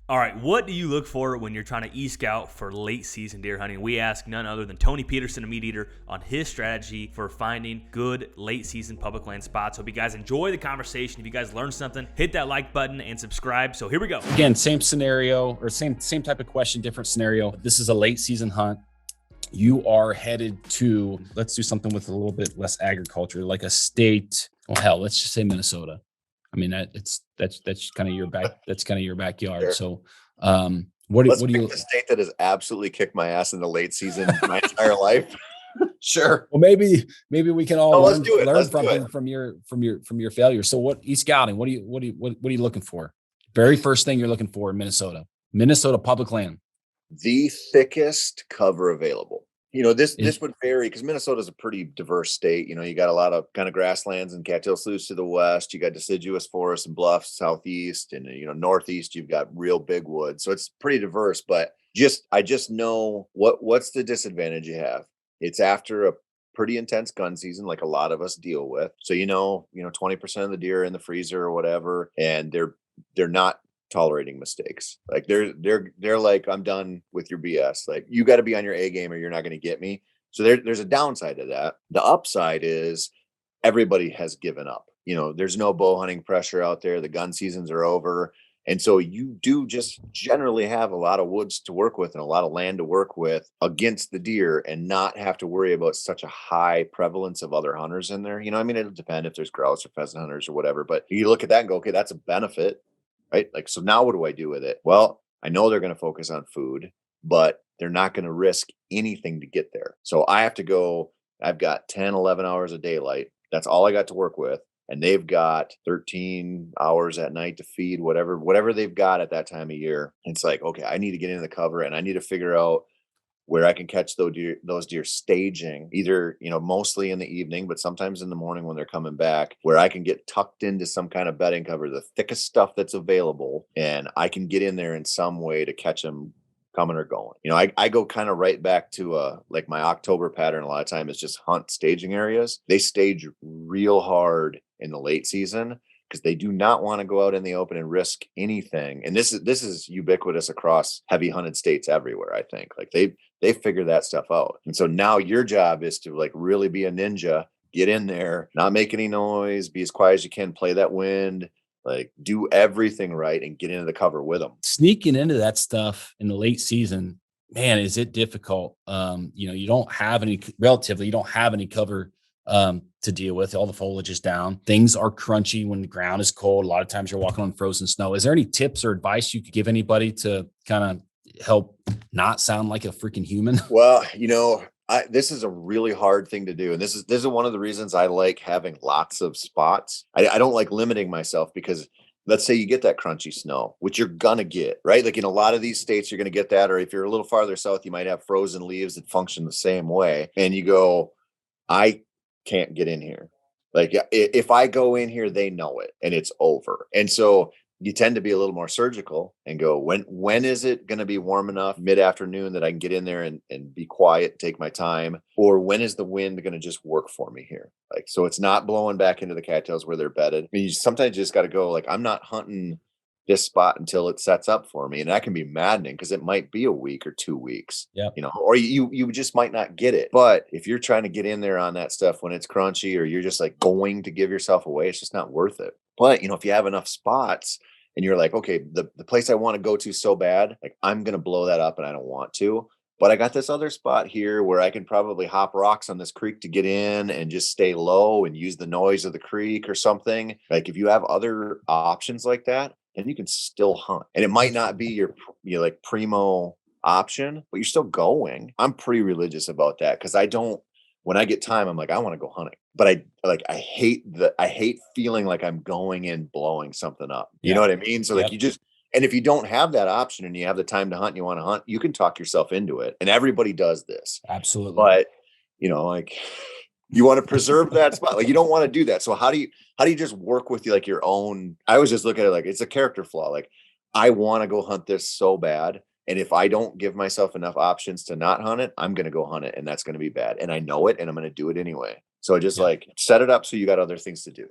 All right, what do you look for when you're trying to e-scout for late season deer hunting? We ask none other than Tony Peterson of MeatEater on his strategy for finding good late season public land spots. Hope you guys enjoy the conversation. If you guys learned something, hit that like button and subscribe. So here we go. Again, same scenario or same type of question, different scenario. This is a late season hunt. You are headed to, let's do something with a little bit less agriculture, like a state. Well, hell, let's just say Minnesota. I mean, that's kind of your backyard. Sure. So, What do pick you? the state that has absolutely kicked my ass in the late season my entire life? Sure. Well, maybe we can all let's do it. Let's do learn it. from your failure. So, what e-scouting? What are you looking for? Very first thing you're looking for in Minnesota public land. The thickest cover available. This would vary because Minnesota is a pretty diverse state. You got a lot of kind of grasslands and cattail sloughs to the west. You got deciduous forests and bluffs southeast, and northeast. You've got real big woods, so it's pretty diverse. But I just know what's the disadvantage you have. It's after a pretty intense gun season, like a lot of us deal with. So 20% of the deer are in the freezer or whatever, and they're not tolerating mistakes. Like they're like, I'm done with your BS. Like, you got to be on your A game or you're not going to get me. So there's a downside to that. The upside is everybody has given up. There's no bow hunting pressure out there. The gun seasons are over. And so you do just generally have a lot of woods to work with and a lot of land to work with against the deer and not have to worry about such a high prevalence of other hunters in there. It'll depend if there's grouse or pheasant hunters or whatever, but you look at that and go, okay, that's a benefit. Right? Like, so now what do I do with it? Well, I know they're going to focus on food, but they're not going to risk anything to get there. So I have to go, I've got 10, 11 hours of daylight. That's all I got to work with. And they've got 13 hours at night to feed whatever they've got at that time of year. It's like, okay, I need to get into the cover and I need to figure out where I can catch those deer staging, either, mostly in the evening, but sometimes in the morning when they're coming back, where I can get tucked into some kind of bedding cover, the thickest stuff that's available, and I can get in there in some way to catch them coming or going. I go kind of right back to like my October pattern. A lot of time is just hunt staging areas. They stage real hard in the late season because they do not want to go out in the open and risk anything. And this is ubiquitous across heavy hunted states everywhere. I think like they figure that stuff out. And so now your job is to like really be a ninja, get in there, not make any noise, be as quiet as you can, play that wind, like do everything right and get into the cover with them. Sneaking into that stuff in the late season, man, is it difficult? You don't have any cover to deal with. All the foliage is down. Things are crunchy when the ground is cold. A lot of times you're walking on frozen snow. Is there any tips or advice you could give anybody to kind of help not sound like a freaking human? Well, this is a really hard thing to do. And this is one of the reasons I like having lots of spots. I don't like limiting myself because let's say you get that crunchy snow, which you're going to get, right? Like in a lot of these states, you're going to get that. Or if you're a little farther south, you might have frozen leaves that function the same way. And you go, I can't get in here. Like if I go in here, they know it and it's over. And so you tend to be a little more surgical and go, when is it going to be warm enough mid-afternoon that I can get in there and be quiet, take my time? Or when is the wind going to just work for me here? Like, so it's not blowing back into the cattails where they're bedded. I mean, you sometimes just got to go like, I'm not hunting this spot until it sets up for me. And that can be maddening because it might be a week or 2 weeks, or you just might not get it. But if you're trying to get in there on that stuff when it's crunchy, or you're just like going to give yourself away, it's just not worth it. But, if you have enough spots and you're like, okay, the place I want to go to so bad, like I'm going to blow that up and I don't want to. But I got this other spot here where I can probably hop rocks on this creek to get in and just stay low and use the noise of the creek or something. Like if you have other options like that, then you can still hunt. And it might not be your like primo option, but you're still going. I'm pretty religious about that because when I get time, I'm like, I want to go hunting. But I hate feeling like I'm going in blowing something up. You know what I mean? So like and if you don't have that option and you have the time to hunt and you want to hunt, you can talk yourself into it. And everybody does this. Absolutely. But like you want to preserve that spot. Like you don't want to do that. So how do you just work with like your own? I always just look at it like it's a character flaw. Like I want to go hunt this so bad. And if I don't give myself enough options to not hunt it, I'm going to go hunt it. And that's going to be bad. And I know it and I'm going to do it anyway. So just like set it up so you got other things to do.